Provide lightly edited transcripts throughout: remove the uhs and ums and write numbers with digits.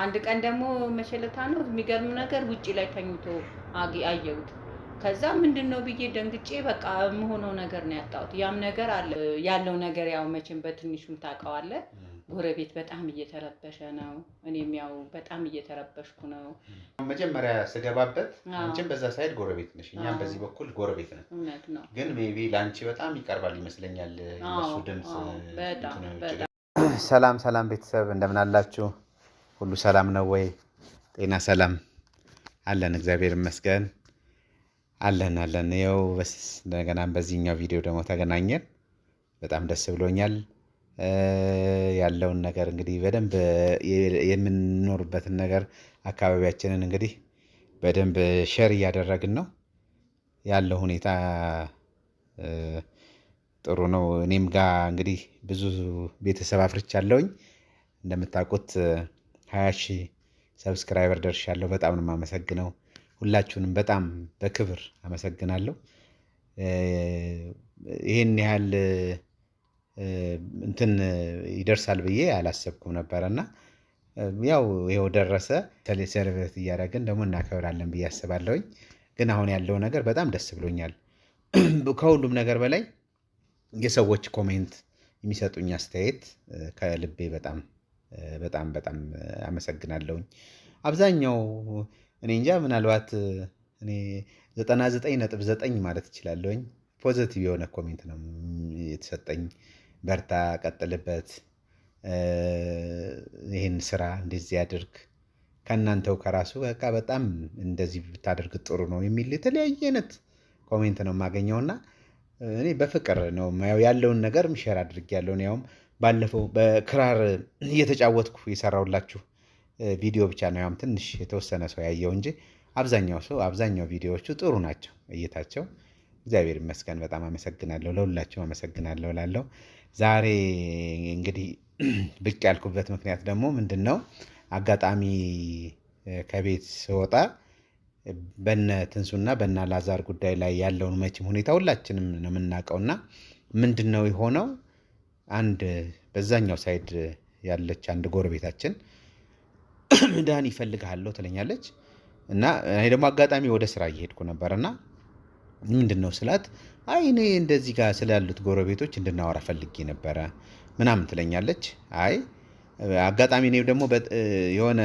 አንድ ቀን ደግሞ መሸለታ ነው የሚገርም ነገር ውጪ ላይ ተኝቶ አየሁት። ከዛ ምንድነው ብዬ ደንግጬ በቃ የምሆነው ነገር ነው ያጣሁት። ያም ነገር አለ ያለው ነገር ያው መቼም በትንሹም ታውቀዋለህ። ጎረቤት በጣም እየተረበሸ ነው። እኔም ያው በጣም እየተረበሽኩ ነው። መጀመሪያ ስገባበት አንቺም በዛ ሳይድ ጎረቤት ነሽ፣ እኛም በዚህ በኩል ጎረቤት ነን። እውነት ነው። ግን ሜቢ ላንቺ በጣም ይቀርባል ይመስለኛል እነሱ ድምጽ። በጣም ሰላም ሰላም ቤተሰብ እንደምን አላችሁ? ሁሉ ሰላም ነው ወይ? ጤና ሰላም አለን፣ እግዚአብሔር ይመስገን አለን። ያው እንደገና በዚህኛው ቪዲዮ ደግሞ ተገናኘን። በጣም ደስ ብሎኛል። ያለውን ነገር እንግዲህ በደንብ የምንኖርበትን ነገር አካባቢያችንን እንግዲህ በደንብ ሼር እያደረግን ነው። ያለው ሁኔታ ጥሩ ነው። እኔም ጋር እንግዲህ ብዙ ቤተሰብ አፍርቻለሁኝ። እንደምታውቁት 20,000 ሰብስክራይበር ደርሻለሁ። በጣም ነው የማመሰግነው። ሁላችሁንም በጣም በክብር አመሰግናለሁ። ይሄን ያህል እንትን ይደርሳል ብዬ አላሰብኩም ነበርና ያው ይኸው ደረሰ። ሴሌብሬት እያደረግን ደግሞ እናከብራለን ብዬ አስባለሁኝ። ግን አሁን ያለው ነገር በጣም ደስ ብሎኛል። ከሁሉም ነገር በላይ የሰዎች ኮሜንት የሚሰጡኝ አስተያየት ከልቤ በጣም በጣም በጣም አመሰግናለሁኝ። አብዛኛው እኔ እንጃ ምናልባት እኔ 99.9 ማለት እችላለሁኝ ፖዚቲቭ የሆነ ኮሜንት ነው የተሰጠኝ። በርታ፣ ቀጥልበት፣ ይህን ስራ እንደዚህ ያድርግ፣ ከእናንተው ከራሱ በቃ በጣም እንደዚህ ብታደርግ ጥሩ ነው የሚል የተለያየ አይነት ኮሜንት ነው የማገኘውና እኔ በፍቅር ነው ያለውን ነገር ሼር አድርጌያለሁ። ያውም ባለፈው በክራር እየተጫወትኩ የሰራሁላችሁ ቪዲዮ ብቻ ነው ያውም ትንሽ የተወሰነ ሰው ያየው እንጂ አብዛኛው ቪዲዮዎቹ ጥሩ ናቸው እይታቸው። እግዚአብሔር ይመስገን። በጣም አመሰግናለሁ፣ ለሁላችሁም አመሰግናለሁ እላለሁ። ዛሬ እንግዲህ ብቅ ያልኩበት ምክንያት ደግሞ ምንድን ነው? አጋጣሚ ከቤት ስወጣ በነ ትንሱና በነ አላዛር ጉዳይ ላይ ያለውን መቼም ሁኔታ ሁላችንም ነው የምናውቀውና ምንድን ነው የሆነው? አንድ በዛኛው ሳይድ ያለች አንድ ጎረቤታችን ዳኒ እፈልግሃለሁ ትለኛለች እና እኔ ደግሞ አጋጣሚ ወደ ስራ እየሄድኩ ነበርና ምንድን ነው ስላት፣ አይ እኔ እንደዚህ ጋር ስላሉት ጎረቤቶች እንድናወራ ፈልጌ ነበረ ምናምን ትለኛለች። አይ አጋጣሚ እኔ ደግሞ የሆነ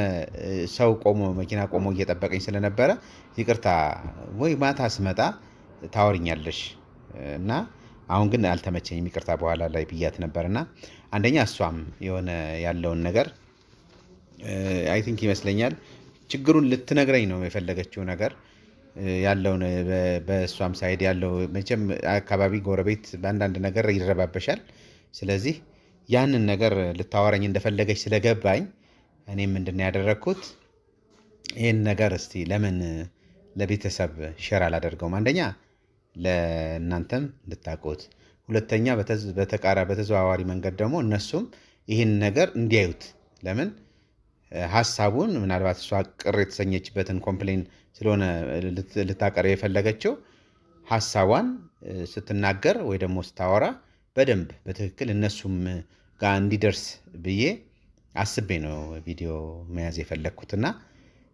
ሰው መኪና ቆሞ እየጠበቀኝ ስለነበረ ይቅርታ ወይ ማታ ስመጣ ታወሪኛለሽ እና አሁን ግን አልተመቸኝም ይቅርታ በኋላ ላይ ብያት ነበርና አንደኛ እሷም የሆነ ያለውን ነገር አይ ቲንክ ይመስለኛል ችግሩን ልትነግረኝ ነው የፈለገችው ነገር ያለውን በእሷም ሳይድ ያለው መቼም አካባቢ ጎረቤት በአንዳንድ ነገር ይረባበሻል። ስለዚህ ያንን ነገር ልታወራኝ እንደፈለገች ስለገባኝ እኔም ምንድን ነው ያደረግኩት፣ ይህን ነገር እስቲ ለምን ለቤተሰብ ሼር አላደርገውም? አንደኛ ለእናንተም እንድታውቁት፣ ሁለተኛ በተዘዋዋሪ መንገድ ደግሞ እነሱም ይህን ነገር እንዲያዩት። ለምን ሀሳቡን ምናልባት እሷ ቅር የተሰኘችበትን ኮምፕሌን ስለሆነ ልታቀርብ የፈለገችው ሀሳቧን ስትናገር ወይ ደግሞ ስታወራ በደንብ በትክክል እነሱም ጋር እንዲደርስ ብዬ አስቤ ነው ቪዲዮ መያዝ የፈለግኩትና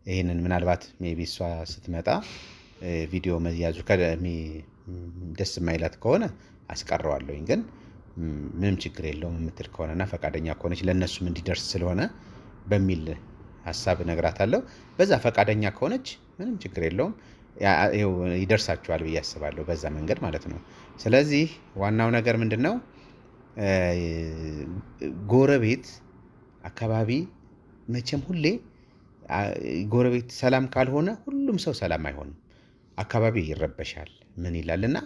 ይህንን ምናልባት ሜይ ቢ እሷ ስትመጣ ቪዲዮ መያዙ ደስ የማይላት ከሆነ አስቀረዋለሁኝ። ግን ምንም ችግር የለውም የምትል ከሆነና ፈቃደኛ ከሆነች ለእነሱም እንዲደርስ ስለሆነ በሚል ሀሳብ እነግራታለሁ። በዛ ፈቃደኛ ከሆነች ምንም ችግር የለውም፣ ይደርሳችኋል ብዬ አስባለሁ፣ በዛ መንገድ ማለት ነው። ስለዚህ ዋናው ነገር ምንድን ነው? ጎረቤት አካባቢ መቼም ሁሌ ጎረቤት ሰላም ካልሆነ ሁሉም ሰው ሰላም አይሆንም። አካባቢ ይረበሻል፣ ምን ይላል እና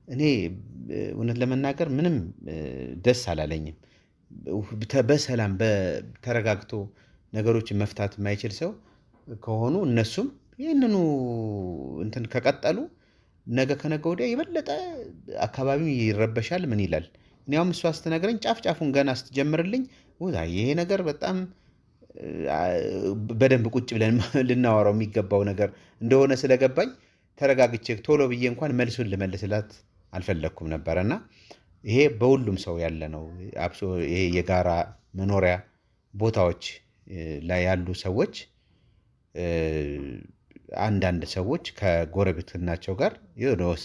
እኔ እውነት ለመናገር ምንም ደስ አላለኝም። በሰላም ተረጋግቶ ነገሮችን መፍታት የማይችል ሰው ከሆኑ እነሱም ይህንኑ እንትን ከቀጠሉ ነገ ከነገ ወዲያ የበለጠ አካባቢው ይረበሻል፣ ምን ይላል። እኔውም እሷ ስትነግረኝ ጫፍ ጫፉን ገና ስትጀምርልኝ ይሄ ነገር በጣም በደንብ ቁጭ ብለን ልናወራው የሚገባው ነገር እንደሆነ ስለገባኝ ተረጋግቼ ቶሎ ብዬ እንኳን መልሱን ልመልስላት አልፈለግኩም ነበረና ይሄ በሁሉም ሰው ያለ ነው። አብሶ ይሄ የጋራ መኖሪያ ቦታዎች ላይ ያሉ ሰዎች አንዳንድ ሰዎች ከጎረቤትናቸው ጋር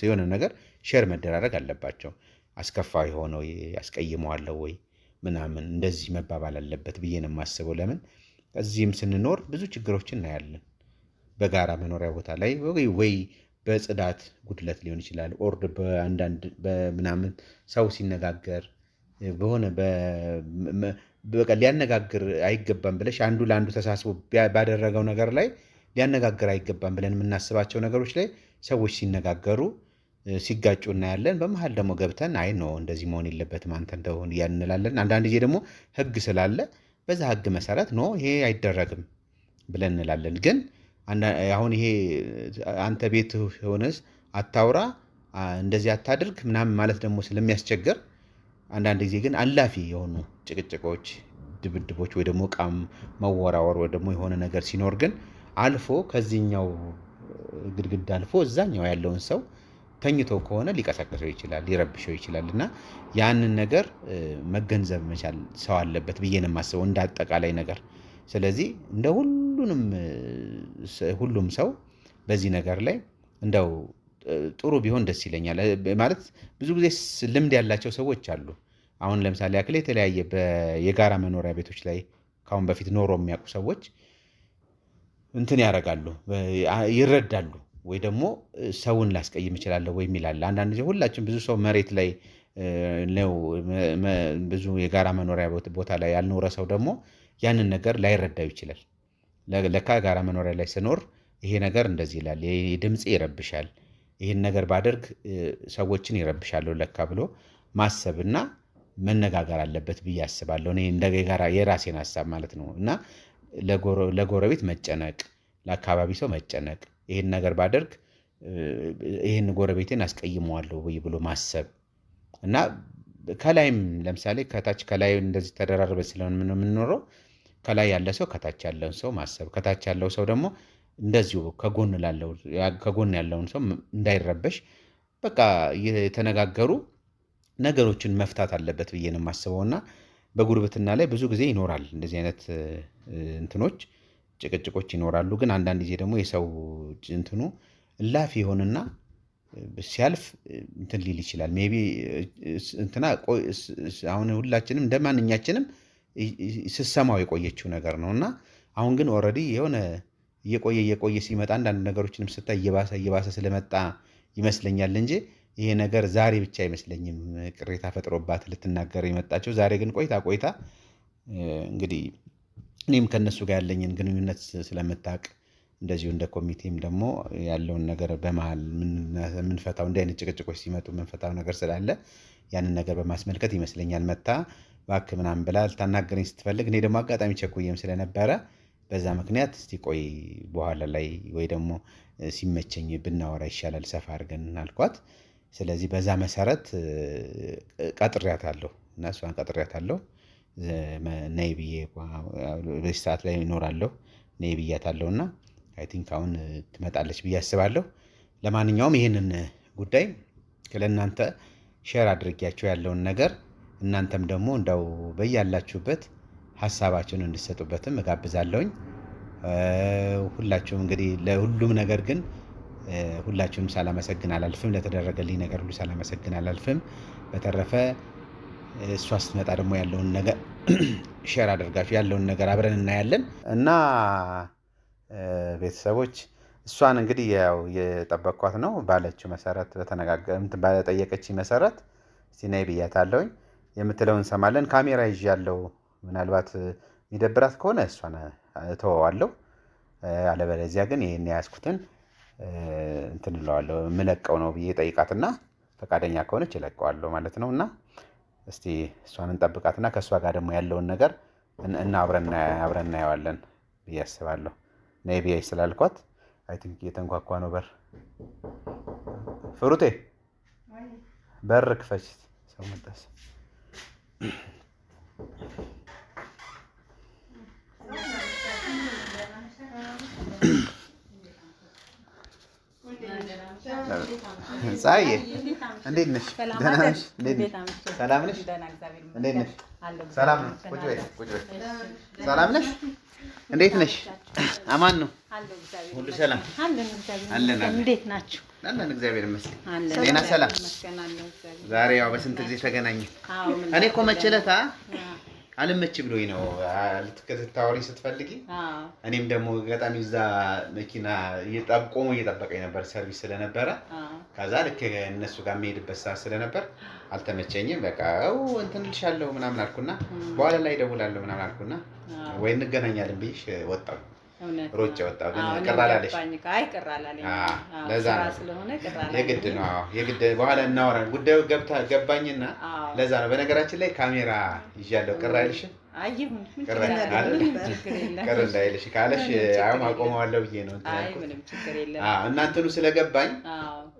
የሆነ ነገር ሼር መደራረግ አለባቸው። አስከፋይ ሆነው ያስቀይመዋለሁ ወይ ምናምን እንደዚህ መባባል አለበት ብዬ ነው የማስበው። ለምን እዚህም ስንኖር ብዙ ችግሮችን እናያለን። በጋራ መኖሪያ ቦታ ላይ ወይ በጽዳት ጉድለት ሊሆን ይችላል። ኦርድ በአንዳንድ በምናምን ሰው ሲነጋገር በሆነ በቃ ሊያነጋግር አይገባም ብለሽ አንዱ ለአንዱ ተሳስቦ ባደረገው ነገር ላይ ሊያነጋግር አይገባም ብለን የምናስባቸው ነገሮች ላይ ሰዎች ሲነጋገሩ ሲጋጩ እናያለን። በመሀል ደግሞ ገብተን አይ ነው እንደዚህ መሆን የለበትም አንተ እንደሆን እንላለን። አንዳንድ ጊዜ ደግሞ ሕግ ስላለ በዛ ሕግ መሰረት ነው ይሄ አይደረግም ብለን እንላለን። ግን አሁን ይሄ አንተ ቤት ሆነስ አታውራ እንደዚህ አታድርግ ምናምን ማለት ደግሞ ስለሚያስቸግር አንዳንድ ጊዜ ግን አላፊ የሆኑ ጭቅጭቆች፣ ድብድቦች ወይ ደግሞ ዕቃም መወራወር ወይ ደግሞ የሆነ ነገር ሲኖር ግን አልፎ ከዚህኛው ግድግዳ አልፎ እዛኛው ያለውን ሰው ተኝቶ ከሆነ ሊቀሰቅሰው ይችላል፣ ሊረብሸው ይችላል። እና ያንን ነገር መገንዘብ መቻል ሰው አለበት ብዬ ነው የማስበው እንደ አጠቃላይ ነገር። ስለዚህ እንደ ሁሉም ሰው በዚህ ነገር ላይ እንደው ጥሩ ቢሆን ደስ ይለኛል። ማለት ብዙ ጊዜ ልምድ ያላቸው ሰዎች አሉ። አሁን ለምሳሌ ያክል የተለያየ የጋራ መኖሪያ ቤቶች ላይ ከአሁን በፊት ኖሮ የሚያውቁ ሰዎች እንትን ያደርጋሉ፣ ይረዳሉ። ወይ ደግሞ ሰውን ላስቀይም እችላለሁ ወይ የሚላለ አንዳንድ ጊዜ ሁላችን ብዙ ሰው መሬት ላይ ነው ብዙ የጋራ መኖሪያ ቦታ ላይ ያልኖረ ሰው ደግሞ ያንን ነገር ላይረዳው ይችላል። ለካ ጋራ መኖሪያ ላይ ስኖር ይሄ ነገር እንደዚህ ይላል፣ ይሄ ድምጽ ይረብሻል፣ ይሄን ነገር ባደርግ ሰዎችን ይረብሻለሁ ለካ ብሎ ማሰብና መነጋገር አለበት ብዬ አስባለሁ። እኔ እንደ ጋራ የራሴን ሀሳብ ማለት ነው። እና ለጎረቤት መጨነቅ፣ ለአካባቢ ሰው መጨነቅ፣ ይሄን ነገር ባደርግ ይሄን ጎረቤቴን አስቀይመዋለሁ ወይ ብሎ ማሰብ እና ከላይም ለምሳሌ ከላይ እንደዚህ ተደራርበ ስለሆነ የምንኖረው ከላይ ያለ ሰው ከታች ያለውን ሰው ማሰብ፣ ከታች ያለው ሰው ደግሞ እንደዚሁ ከጎን ያለውን ሰው እንዳይረበሽ በቃ የተነጋገሩ ነገሮችን መፍታት አለበት ብዬ ነው የማስበው። እና በጉርብትና ላይ ብዙ ጊዜ ይኖራል እንደዚህ አይነት እንትኖች፣ ጭቅጭቆች ይኖራሉ። ግን አንዳንድ ጊዜ ደግሞ የሰው እንትኑ እላፊ ይሆንና ሲያልፍ እንትን ሊል ይችላል። ሜይ ቢ እንትና አሁን ሁላችንም እንደማንኛችንም ስሰማው የቆየችው ነገር ነው። እና አሁን ግን ኦልሬዲ የሆነ እየቆየ ሲመጣ አንዳንድ ነገሮችንም ስታይ እየባሰ ስለመጣ ይመስለኛል እንጂ ይሄ ነገር ዛሬ ብቻ አይመስለኝም ቅሬታ ፈጥሮባት ልትናገር የመጣቸው። ዛሬ ግን ቆይታ እንግዲህ እኔም ከነሱ ጋር ያለኝን ግንኙነት ስለምታውቅ እንደዚሁ እንደ ኮሚቴም ደግሞ ያለውን ነገር በመሃል የምንፈታው እንዲህ አይነት ጭቅጭቆች ሲመጡ የምንፈታው ነገር ስላለ ያንን ነገር በማስመልከት ይመስለኛል መታ እባክህ ምናምን ብላ ልታናገረኝ ስትፈልግ እኔ ደግሞ አጋጣሚ ቸኩዬም ስለነበረ በዛ ምክንያት እስቲ ቆይ በኋላ ላይ ወይ ደግሞ ሲመቸኝ ብናወራ ይሻላል ሰፋ አድርገን አልኳት። ስለዚህ በዛ መሰረት ቀጥሬያታለሁ እና እሷን ቀጥሬያታለሁ። ነይ ብዬ በዚህ ሰዓት ላይ እኖራለሁ ነይ ብያታለሁ እና አይ ቲንክ አሁን ትመጣለች ብዬ አስባለሁ። ለማንኛውም ይህንን ጉዳይ ለእናንተ ሼር አድርጊያቸው ያለውን ነገር እናንተም ደግሞ እንደው በያላችሁበት ሀሳባችሁን እንድትሰጡበትም እጋብዛለሁኝ። ሁላችሁም እንግዲህ ለሁሉም ነገር ግን ሁላችሁንም ሳላመሰግን አላልፍም። ለተደረገልኝ ነገር ሁሉ ሳላመሰግን አላልፍም። በተረፈ እሷ ስትመጣ ደግሞ ያለውን ነገር ሼር አድርጋችሁ ያለውን ነገር አብረን እናያለን እና ቤተሰቦች እሷን እንግዲህ ያው የጠበቅኳት ነው ባለችው መሰረት ባለጠየቀችኝ መሰረት እስቲ ነይ ብያታለሁኝ። የምትለውን እንሰማለን። ካሜራ ይዣለሁ። ምናልባት የሚደብራት ከሆነ እሷን እተወዋለሁ። አለበለዚያ ግን ይሄን ያዝኩትን እንትን እለዋለሁ የምለቀው ነው ብዬ ጠይቃትና ፈቃደኛ ከሆነች እለቀዋለሁ ማለት ነው። እና እስቲ እሷን እንጠብቃትና ከእሷ ጋር ደግሞ ያለውን ነገር እና አብረን እናየዋለን ብዬ አስባለሁ። ነይ ብዬሽ ስላልኳት አይ ቲንክ እየተንኳኳ ነው በር። ፍሩቴ በር ክፈች፣ ሰው መጣስ። ፀሐዬ እንዴት ነሽ? ደህና ነሽ? ሰላም ነሽ? እንዴት ነሽ? ሰላም ነው። ቁጭ በይ ቁጭ በይ። ሰላም ነሽ? እንዴት ነሽ? አማን ነው ሁሉ ሰላም አለን። እንዴት ናችሁ? አለን እግዚአብሔር ይመስገን። ጤና ሰላም። ዛሬ ያው በስንት ጊዜ ተገናኘን። እኔ እኮ መቼ ዕለት አልመች ብሎኝ ነው ልትከታወሪ ስትፈልጊ። እኔም ደግሞ ገጣሚ እዛ መኪና ቆሞ እየጠበቀኝ ነበር ሰርቪስ ስለነበረ። ከዛ ልክ እነሱ ጋር የምሄድበት ሰዓት ስለነበር አልተመቸኝም። በቃ እንትን እልሻለሁ ምናምን አልኩና በኋላ ላይ እደውላለሁ ምናምን አልኩና ወይ እንገናኛለን ብዬሽ ወጣሁ። ሮጬ ወጣሁ። ግን ቅር አላለሽ? አይ ቅር አላለኝ። ለዛ ነው የግድ ነው። የግድ በኋላ እናወራለን። ጉዳዩ ገባኝና ለዛ ነው። በነገራችን ላይ ካሜራ ይዣለሁ። ቅር አይልሽም? አይሁን ቅር እንዳይልሽ ካለሽ አሁን አቆመዋለሁ ብዬ ነው እንትን ያልኩት። ምንም ችግር የለም። እናንተኑ ስለገባኝ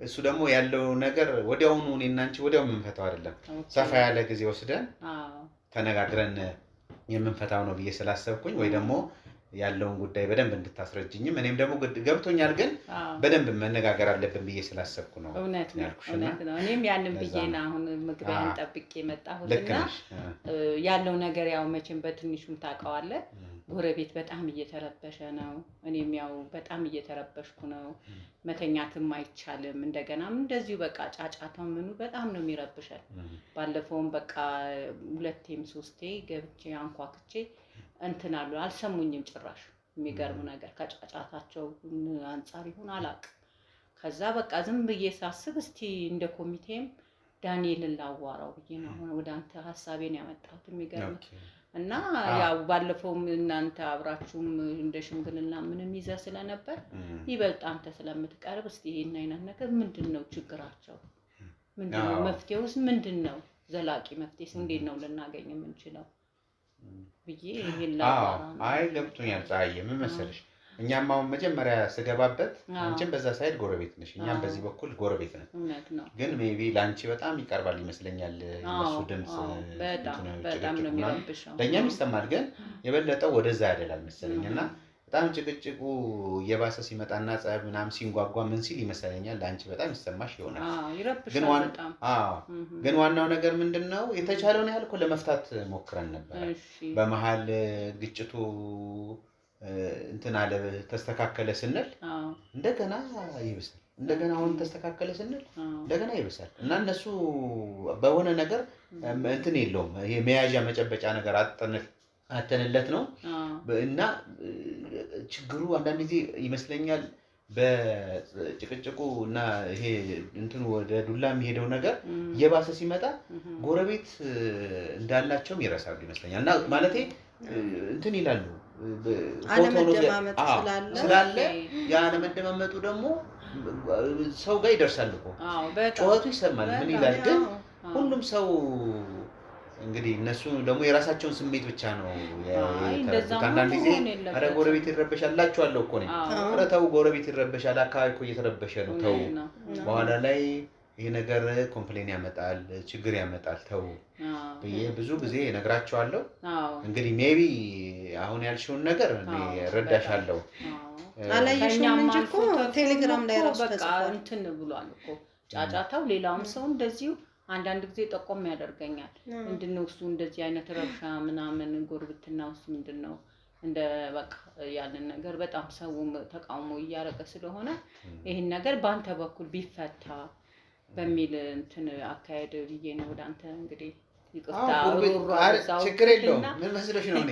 እሱ ደግሞ ያለው ነገር ወዲያውኑ እኔና አንቺ ወዲያው የምንፈታው አይደለም። ሰፋ ያለ ጊዜ ወስደን ተነጋግረን የምንፈታው ነው ብዬ ስላሰብኩኝ ወይ ደግሞ ያለውን ጉዳይ በደንብ እንድታስረጅኝም እኔም ደግሞ ገብቶኛል፣ ግን በደንብ መነጋገር አለብን ብዬ ስላሰብኩ ነው። እውነት ነው። እኔም ያንን ብዬ ነው አሁን ምግቤን ጠብቄ መጣሁትና ያለው ነገር ያው መቼም በትንሹም ታውቀዋለህ። ጎረቤት በጣም እየተረበሸ ነው። እኔም ያው በጣም እየተረበሽኩ ነው። መተኛትም አይቻልም። እንደገናም እንደዚሁ በቃ ጫጫታው ምኑ በጣም ነው የሚረብሻል። ባለፈውም በቃ 2ቴም 3ቴ ገብቼ አንኳክቼ እንትን አሉ አልሰሙኝም ጭራሽ። የሚገርም ነገር ከጫጫታቸው አንፃር ይሁን አላውቅም። ከዛ በቃ ዝም ብዬ ሳስብ እስቲ እንደ ኮሚቴም ዳንኤልን ላዋራው ብዬ ነው አሁን ወደ አንተ ሀሳቤን ያመጣሁት። የሚገርም እና ያው ባለፈውም እናንተ አብራችሁም እንደ ሽምግልና ምንም ይዘህ ስለነበር ይበልጥ አንተ ስለምትቀርብ እስቲ ይሄን አይነት ነገር ምንድነው ችግራቸው? ምንድነው መፍትሄውስ ምንድነው? ዘላቂ መፍትሄስ እንዴት ነው ልናገኝ የምንችለው ብዬ ይሄን ላዋራ። አይ ገብቶኛል ፀሐዬ። ምን መሰለሽ እኛም አሁን መጀመሪያ ስገባበት አንቺም በዛ ሳይድ ጎረቤት ነሽ፣ እኛም በዚህ በኩል ጎረቤት ነን። እውነት ነው። ግን ሜቢ ላንቺ በጣም ይቀርባል ይመስለኛል የእሱ ድምጽ። በጣም ነው የሚረብሸው። ለእኛም ይሰማል፣ ግን የበለጠው ወደዛ ያደላል መሰለኝ። እና በጣም ጭቅጭቁ እየባሰ ሲመጣና ጸብ ምናምን ሲንጓጓ ምን ሲል ይመስለኛል ለአንቺ በጣም ይሰማሽ ይሆናል። ግን ዋናው ነገር ምንድነው የተቻለውን ያህል እኮ ለመፍታት ሞክረን ነበር። በመሀል ግጭቱ እንትን አለ ተስተካከለ ስንል እንደገና ይብሳል፣ እንደገና አሁን ተስተካከለ ስንል እንደገና ይብሳል። እና እነሱ በሆነ ነገር እንትን የለውም ይሄ መያዣ መጨበጫ ነገር አተንለት ነው። እና ችግሩ አንዳንድ ጊዜ ይመስለኛል በጭቅጭቁ እና ይሄ እንትን ወደ ዱላ የሚሄደው ነገር እየባሰ ሲመጣ ጎረቤት እንዳላቸውም ይረሳሉ ይመስለኛል። እና ማለቴ እንትን ይላሉ አለመደማመጥ ስላለ ያ አለመደማመጡ ደግሞ ሰው ጋር ይደርሳል እኮ ጩኸቱ ይሰማል። ምን ይላል ግን ሁሉም ሰው እንግዲህ እነሱ ደግሞ የራሳቸውን ስሜት ብቻ ነው የተረዱት። አንዳንድ ጊዜ ኧረ ጎረቤት ይረበሻል እላቸዋለሁ እኮ ነኝ። ኧረ ተው ጎረቤት ይረበሻል፣ አካባቢ እኮ እየተረበሸ ነው ተው። በኋላ ላይ ይሄ ነገር ኮምፕሌን ያመጣል፣ ችግር ያመጣል፣ ተው ብዬ ብዙ ጊዜ እነግራቸዋለሁ። እንግዲህ ሜቢ አሁን ያልሽውን ነገር እኔ እረዳሻለሁ። አላየሽውም እንጂ እኮ ቴሌግራም ላይ ራሱ በቃ እንትን ብሏል እኮ ጫጫታው። ሌላውም ሰው እንደዚሁ አንዳንድ ጊዜ ጠቆም ያደርገኛል። ምንድነው እሱ እንደዚህ አይነት ረብሻ ምናምን ጉርብትና ውስጥ ምንድነው እንደ በቃ ያንን ነገር በጣም ሰውም ተቃውሞ እያረገ ስለሆነ ይሄን ነገር በአንተ በኩል ቢፈታ በሚል እንትን አካሄድ ብዬ ነው ወደ አንተ እንግዲህ ችግር የለውም። ምን መስሎሽ ነው? እኔ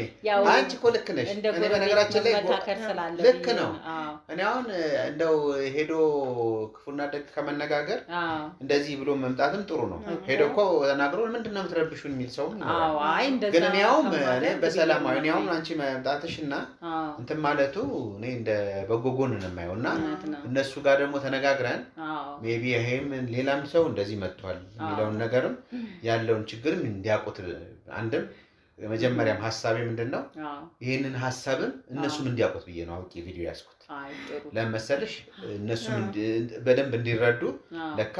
አንቺ እኮ ልክ ነሽ። እኔ በነገራችን ላይ ልክ ነው። እኔ አሁን እንደው ሄዶ ክፉና ደግ ከመነጋገር እንደዚህ ብሎ መምጣትም ጥሩ ነው። ሄዶ እኮ ተናግሮ ምንድነው የምትረብሹን የሚል ሰው ግን እኔ አሁን በሰላማዊ እኔ አሁን አንቺ መምጣትሽና እንትን ማለቱ እኔ እንደ በጎ ጎን ነው የማየው። እና እነሱ ጋር ደግሞ ተነጋግረን ሜቢ ይሄም ሌላም ሰው እንደዚህ መጥቷል የሚለውን ነገርም ያለውን ችግርም እንዲያውቁት አንድም መጀመሪያም ሐሳቤ ምንድነው ይሄንን ሐሳብን እነሱም እንዲያውቁት ብዬ ነው አውቄ ቪዲዮ ያስኩት። ለምሳሌ እነሱም በደንብ እንዲረዱ ለካ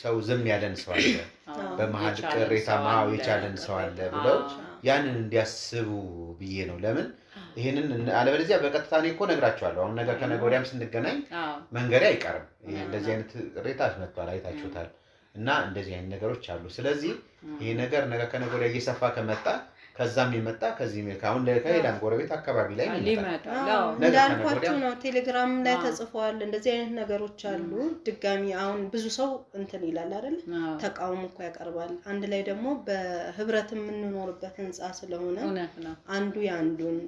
ሰው ዝም ያለን ሰው አለ፣ በመሀል ቅሬታ ማው የቻለን ሰው አለ ብለው ያንን እንዲያስቡ ብዬ ነው። ለምን ይሄንን አለበለዚያ በቀጥታ እኔ እኮ ነግራቸዋለሁ። አሁን ነገር ከነገ ወዲያም ስንገናኝ መንገሬ አይቀርም። እንደዚህ አይነት ቅሬታ አስመጥቷል አይታችሁታል እና እንደዚህ አይነት ነገሮች አሉ። ስለዚህ ይሄ ነገር ነገ ከነገ ወዲያ እየሰፋ ከመጣ ከዛም የመጣ ከዚህ ካሁን ለከሌላም ጎረቤት አካባቢ ላይ ይመጣል። እንዳልኳችሁ ነው። ቴሌግራም ላይ ተጽፏል። እንደዚህ አይነት ነገሮች አሉ። ድጋሚ አሁን ብዙ ሰው እንትን ይላል አይደል? ተቃውሞ እኮ ያቀርባል። አንድ ላይ ደግሞ በህብረት የምንኖርበት ህንጻ ስለሆነ አንዱ ያንዱን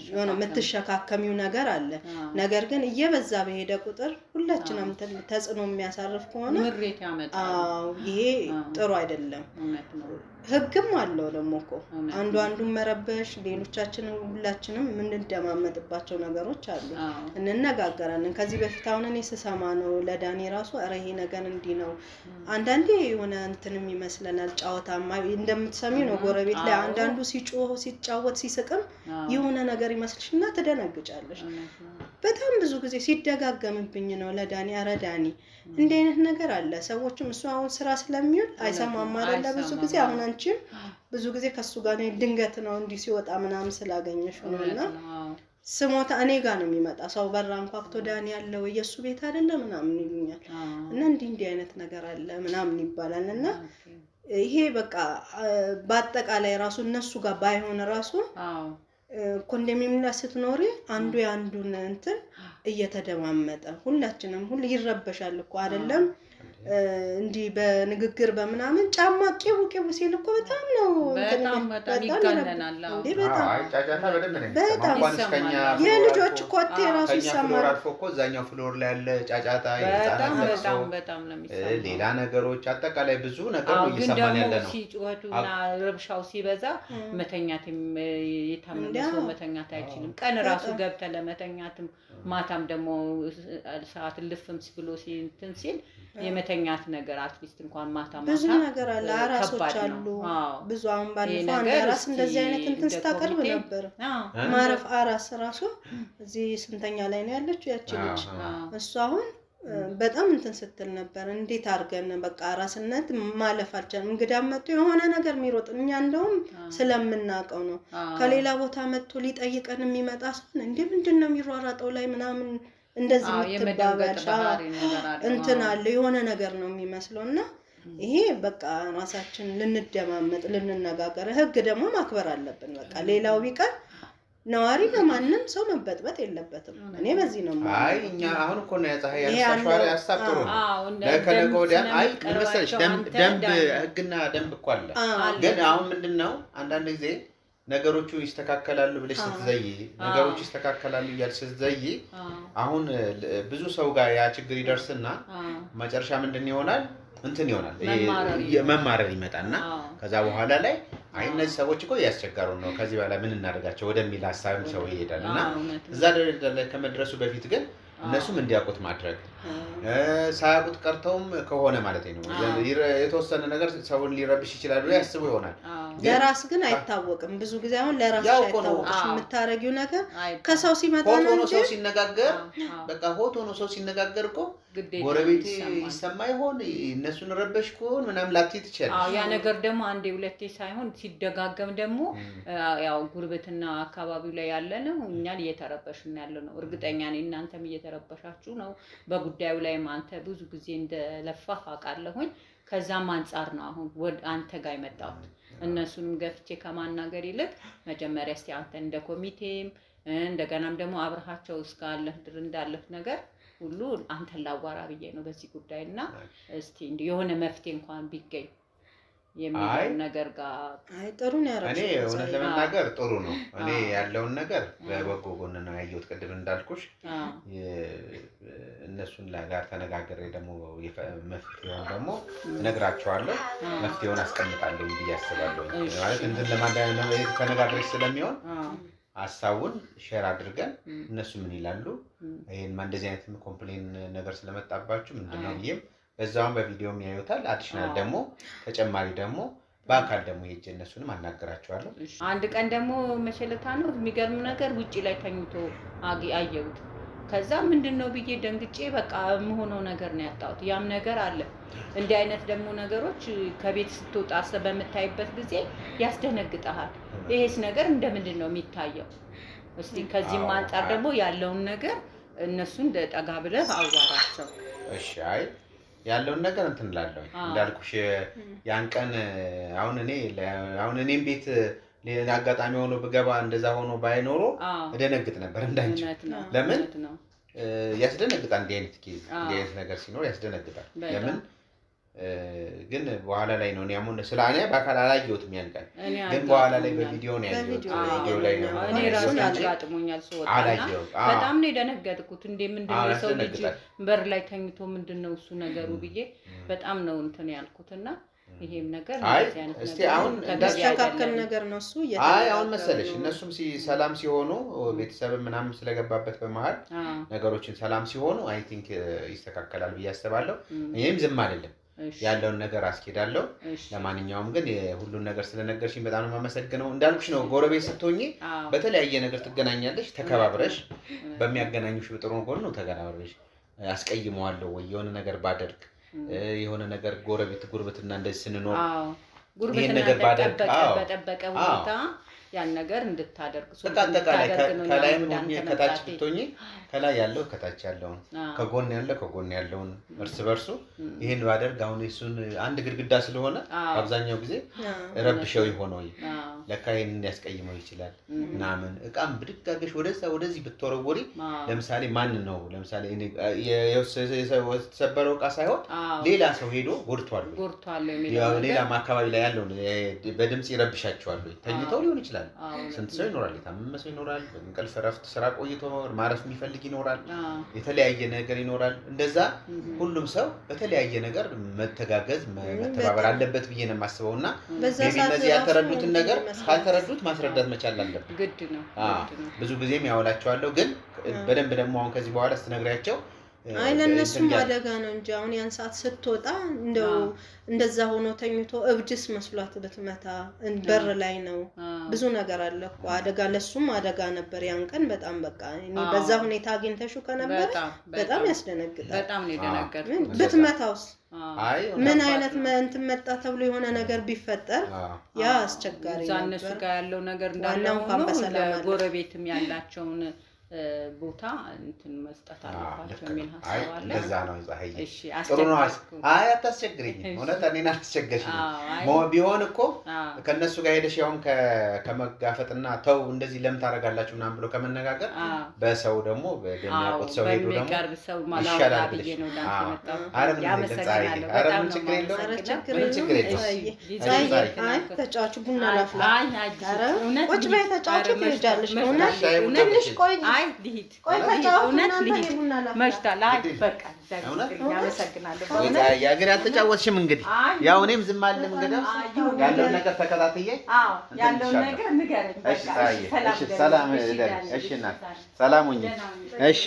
የሆነ የምትሸካከሚው ነገር አለ። ነገር ግን እየበዛ በሄደ ቁጥር ሁላችንም ተጽዕኖ የሚያሳርፍ ከሆነ ምሬት ያመጣል። ይሄ ጥሩ አይደለም። ህግም አለው ደግሞ እኮ አንዱን መረበሽ ሌሎቻችን ሁላችንም የምንደማመጥባቸው ነገሮች አሉ። እንነጋገራለን። ከዚህ በፊት አሁን እኔ ስሰማ ነው ለዳኒ ራሱ ኧረ ይሄ ነገር እንዲህ ነው። አንዳንዴ የሆነ እንትንም ይመስለናል ጨዋታማ እንደምትሰሚው ነው። ጎረቤት ላይ አንዳንዱ ሲጮህ ሲጫወት ሲስቅም የሆነ ነገር ይመስልሽና ትደነግጫለሽ። በጣም ብዙ ጊዜ ሲደጋገምብኝ ነው ለዳኒ ኧረ ዳኒ እንዲህ አይነት ነገር አለ። ሰዎችም እሱ አሁን ስራ ስለሚውል አይሰማም አይደለ? ብዙ ጊዜ አሁን አንቺም ብዙ ጊዜ ከሱ ጋር ድንገት ነው እንዲህ ሲወጣ ምናምን ስላገኘሽ ነውና ስሞታ እኔ ጋር ነው የሚመጣ። ሰው በራ አንኳኩቶ ዳኒ ያለው የሱ ቤት አይደለ ምናምን ይሉኛል። እና እንዲህ አይነት ነገር አለ ምናምን ይባላል። እና ይሄ በቃ በአጠቃላይ ራሱ እነሱ ጋር ባይሆን ራሱ ኮንዶሚኒየም ላይ ስትኖሪ አንዱ ያንዱን እንትን እየተደማመጠ ሁላችንም ሁሉ ይረበሻል እኮ አይደለም? እንዲህ በንግግር በምናምን ጫማ ቂው ሲል እኮ በጣም ነው በጣም ይጋነናል። አይ ጫጫታ በደንብ ነው። በጣም የልጆች ኮቴ ራሱ ይሰማል እኮ እዛኛው ፍሎር ላይ ያለ ጫጫታ በጣም ነው የሚሰማው። ሌላ ነገሮች አጠቃላይ ብዙ ነገር ነው እየሰማን ያለ ነው። ሲጮቱና ረብሻው ሲበዛ መተኛትም የታመመ ሰው መተኛት አይችልም። ቀን ራሱ ገብተ ለመተኛትም ማታም ደግሞ ሰዓት ልፍም ብሎ ሲንትን ሲል የመተኛት ነገር አትሊስት እንኳን ማታ ብዙ ነገር አለ። አራሶች አሉ ብዙ አሁን ባለፈው አንድ አራስ እንደዚህ አይነት እንትን ስታቀርብ ነበር። ማረፍ አራስ ራሱ እዚህ ስንተኛ ላይ ነው ያለችው ያቺ ልጅ። እሱ አሁን በጣም እንትን ስትል ነበር። እንዴት አድርገን በቃ አራስነት ማለፍ አልቻልንም። እንግዳ መጥቶ የሆነ ነገር የሚሮጥ እኛ እንደውም ስለምናውቀው ነው። ከሌላ ቦታ መጥቶ ሊጠይቀን የሚመጣ ሰው እንዴ ምንድነው የሚሯሯጠው ላይ ምናምን እንደዚህ የምትባባልሽ እንትን አለ የሆነ ነገር ነው የሚመስለውና ይሄ በቃ ራሳችን ልንደማመጥ ልንነጋገር ህግ ደግሞ ማክበር አለብን። በቃ ሌላው ቢቀር ነዋሪ በማንም ሰው መበጥበጥ የለበትም። እኔ በዚህ ነው ማለት። አይ እኛ አሁን እኮ ነው ያጻህ ያሳሻሪ ያሳጥሩ ለከነገ ወዲያ አይ መሰለሽ ደንብ ህግና ደንብ እኮ አለ። ግን አሁን ምንድነው አንዳንድ ጊዜ ነገሮቹ ይስተካከላሉ ብለሽ ስትዘይ ነገሮቹ ይስተካከላሉ እያልሽ ስትዘይ አሁን ብዙ ሰው ጋር ያ ችግር ይደርስና መጨረሻ ምንድነው ይሆናል እንትን ይሆናል መማረር ይመጣና ከዛ በኋላ ላይ አይ እነዚህ ሰዎች እኮ ያስቸጋሩ ነው ከዚህ በኋላ ምን እናደርጋቸው ወደሚል ሐሳብም ሰው ይሄዳልና እዛ ላይ ከመድረሱ በፊት ግን እነሱም እንዲያውቁት ማድረግ ሳያውቁት ቀርተውም ከሆነ ማለት ነው የተወሰነ ነገር ሰውን ሊረብሽ ይችላል ብሎ ያስቡ ይሆናል። ለራስ ግን አይታወቅም። ብዙ ጊዜ አሁን ለራስ አይታወቅሽ የምታረጊው ነገር ከሰው ሲመጣ ነው እንጂ ሰው ሲነጋገር በቃ ሆኖ ሰው ሲነጋገር እኮ ጎረቤት ይሰማ ይሆን እነሱን ረበሽኩን ምናምን ላትይ ትችላለሽ። ያ ነገር ደግሞ አንዴ ሁለቴ ሳይሆን ሲደጋገም ደግሞ ያው ጉርብትና አካባቢው ላይ ያለ ነው እኛን እየተረበሽን ያለ ነው። እርግጠኛ ነኝ እናንተም እየተረበሻችሁ ነው። በጉዳዩ ላይ አንተ ብዙ ጊዜ እንደለፋህ አውቃለሁኝ። ከዛም አንፃር ነው አሁን ወደ አንተ ጋር የመጣሁት። እነሱንም ገፍቼ ከማናገር ይልቅ መጀመሪያ እስቲ አንተ እንደ ኮሚቴም እንደገናም ደግሞ አብረሃቸው እስካለህ ድር እንዳለህ ነገር ሁሉ አንተን ላዋራ ብዬ ነው በዚህ ጉዳይና እስቲ እንደ የሆነ መፍትሄ እንኳን ቢገኝ የሚለው ነገር ጋር አይ ጥሩ ነው ያረጋግጥ። እኔ እውነት ለመናገር ጥሩ ነው። እኔ ያለውን ነገር በበጎ ጎን ነው ያየሁት። ቅድም እንዳልኩሽ እነሱን ጋር ተነጋግሬ ደግሞ መፍትሄውን ደግሞ እነግራቸዋለሁ። መፍትሄውን አስቀምጣለሁ ብዬ አስባለሁ። ማለት እንትን ለማንዳይ ተነጋግረሽ ስለሚሆን ሐሳቡን ሼር አድርገን እነሱ ምን ይላሉ ይሄን እንደዚህ አይነት ኮምፕሌን ነገር ስለመጣባችሁ ምንድነው ይሄም በዛውም በቪዲዮም ያዩታል። አዲሽናል ደግሞ ተጨማሪ ደግሞ በአካል ደግሞ ሄጄ እነሱንም አናገራቸዋለሁ። አንድ ቀን ደግሞ መሸለታ ነው የሚገርም ነገር ውጪ ላይ ተኝቶ አየሁት። ከዛ ምንድነው ብዬ ደንግጬ በቃ የምሆነው ነገር ነው ያጣሁት። ያም ነገር አለ። እንዲህ አይነት ደግሞ ነገሮች ከቤት ስትወጣ በመታይበት ጊዜ ያስደነግጣል። ይሄስ ነገር እንደምንድን ነው የሚታየው? እስቲ ከዚህም አንፃር ደግሞ ያለውን ነገር እነሱን ጠጋ ብለህ አዋራቸው። እሺ አይ ያለውን ነገር እንትን እላለሁ እንዳልኩሽ ያን ቀን አሁን እኔም ቤት ሌላ አጋጣሚ ሆኖ ብገባ እንደዛ ሆኖ ባይኖሮ እደነግጥ ነበር እንዳንቺ። ለምን ያስደነግጣል እንዲህ አይነት ነገር ሲኖር ያስደነግጣል። ለምን ግን በኋላ ላይ ነው ያሙን ስለ እኔ በአካል አላየሁትም ያን ቀን ግን በኋላ ላይ በቪዲዮ ነው ያየሁት። ቪዲዮ ላይ ነው እኔ ራሴ አጋጥሞኛል ስወጣና በጣም ነው የደነገጥኩት። ምንድነው ሰው ልጅ በር ላይ ተኝቶ ምንድነው እሱ ነገሩ ብዬ በጣም ነው እንትን ያልኩትና ይሄም ነገር እስቲ አሁን እንዳስተካከል ነገር ነው እሱ አሁን መሰለሽ እነሱም ሰላም ሲሆኑ ቤተሰብ ምናምን ስለገባበት በመሃል ነገሮችን ሰላም ሲሆኑ አይ ቲንክ ይስተካከላል ብዬ አስባለሁ። እኔም ዝም አይደለም ያለውን ነገር አስኬዳለሁ። ለማንኛውም ግን ሁሉን ነገር ስለነገርሽኝ በጣም ነው የማመሰግነው። እንዳልኩሽ ነው ጎረቤት ስትሆኚ በተለያየ ነገር ትገናኛለሽ። ተከባብረሽ በሚያገናኙሽ ጥሩ ጎን ነው ተገናብረሽ አስቀይመዋለሁ ወይ የሆነ ነገር ባደርግ የሆነ ነገር ጉርብትና እንደዚህ ስንኖር ይሄን ነገር ባደርግ በጠበቀ ሁኔታ ያን ነገር እንድታደርግ አጠቃላይ ከላይም ከታች ብትሆኚ ከላይ ያለው ከታች ያለውን ከጎን ያለውን እርስ በርሱ ይሄን ባደርግ አሁን እሱን አንድ ግድግዳ ስለሆነ አብዛኛው ጊዜ ረብሸው ይሆነው ለካ ይሄን ያስቀይመው ይችላል ምናምን እቃም ብድጋገሽ ወደዚህ ብትወረወሪ ለምሳሌ ማን ነው ለምሳሌ የተሰበረው እቃ ሳይሆን ሌላ ሰው ሄዶ ጎድቷል ሌላ አካባቢ ላይ ያለው በድምጽ ይረብሻቸዋል ተኝተው ሊሆን ይችላል። ስንት ሰው ይኖራል የታመመ ሰው ይኖራል እንቅልፍ ረፍት ስራ ቆይቶ ማረፍ የሚፈልግ ይኖራል የተለያየ ነገር ይኖራል። እንደዛ ሁሉም ሰው በተለያየ ነገር መተጋገዝ መተባበር አለበት ብዬ ነው የማስበውና እነዚህ ያተረዱትን ነገር ካልተረዱት ማስረዳት መቻል አለበት ግድ ነው። ብዙ ጊዜም ያውላቸዋለሁ ግን በደንብ ደግሞ አሁን ከዚህ በኋላ ስትነግሪያቸው ለነሱም አደጋ ነው እንጂ አሁን ያን ሰዓት ስትወጣ እንደው እንደዛ ሆኖ ተኝቶ እብድስ መስሏት ብትመታ በር ላይ ነው ብዙ ነገር አለ እኮ አደጋ ለሱም አደጋ ነበር ያን ቀን በጣም በቃ እኔ በዛ ሁኔታ አግኝተሽው ከነበር በጣም ያስደነግጣል። በጣም ነው የደነገጥኩት። ብትመታውስ ምን አይነት እንትን መጣ ተብሎ የሆነ ነገር ቢፈጠር ያ አስቸጋሪ ነበር። እነሱ ጋር ያለው ነገር እንዳለ ሆኖ ለጎረቤትም ያላቸውን ቦታ እንትን መስጠት አለባቸው የሚል ሐሳብ አለ። ለዛ ነው ፀሐይ ጥሩ ነው። አታስቸግሪኝ እውነት እኔን አታስቸግሪኝ ቢሆን እኮ ከነሱ ጋር ሄደሽ ያውም ከመጋፈጥና ተው እንደዚህ ለምን ታረጋላችሁ ምናምን ብሎ ከመነጋገር በሰው ደግሞ በደሚያቆት ሰው ሄዶ ደግሞ የሚቀርብ ሰው ማላወራ ብዬ ነው ዳንተ መጣው። ያመሰግናለሁ በጣም ችግር የለውም። አይ ተጫዋቹ ቡና ላፍላ ቁጭ በይ ተጫዋቹ ትሄጃለሽ እውነት ትንሽ ቆይ አይ ልሂድ እውነት ልሂድ መሽታል። አይ በቃ ያመሰግናለሁ። ያ ግን አልተጫወትሽም እንግዲህ ያው እኔም ዝም አልልም እንግዲህ ያለውን ነገር ተከታትዬ ያለውን ነገር ንገረኝ። በቃ ሰላም እሺ እናት ሰላም ሁኚ እሺ